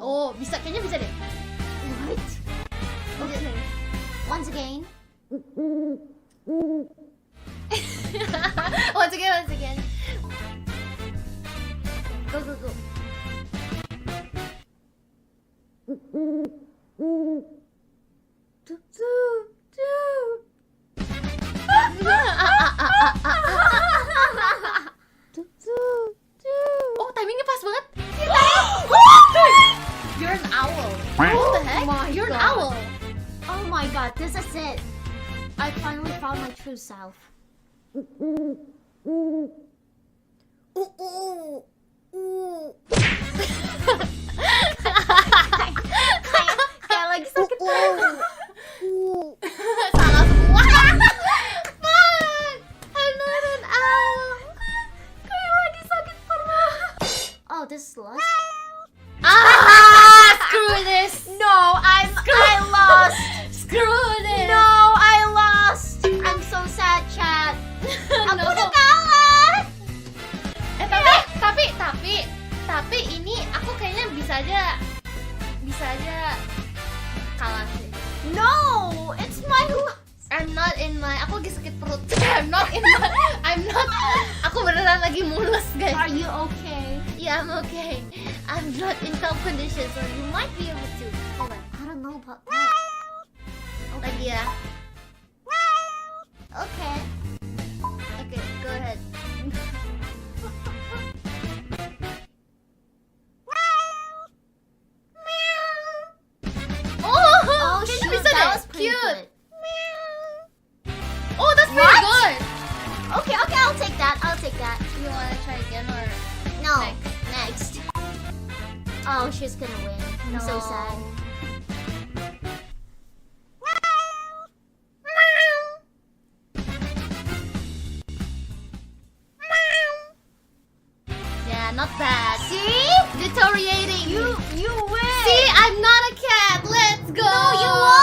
Oh, bisa, kayaknya bisa deh. What? Okay. Once again. Once again. Go. Oh, timingnya pas banget. You're an owl. What the heck? You're an owl. Oh my god, this is it. I finally found my true self. Kayak lagi sakit perut. Salah semua. Fuck. I'm not an owl. Kayak lagi sakit perut. Oh, this is lost. Screw this. No, I lost. Screw this. No, I lost. I'm so sad, chat. Aku No. udah kalah. Tapi ini aku kayaknya bisa aja kalah sih. No, it's my I'm not in my, aku lagi sakit perut. Aku beneran lagi mulus, guys. Are you okay? Yeah, I'm okay. I'm not in health condition, so you might be able to. Hold on. I don't know about that. Lagi ya. Okay. Okay, go ahead. Oh, kayaknya shoot, bisa that deh. was pretty Cute. good. Oh, that's pretty What? good. Okay, I'll take that. You wanna try again or? No, next. Oh, she's gonna win. I'm so No. sad. Yeah, not bad. See? Deteriorating. You win. See, I'm not a cat. Let's go. No, you won.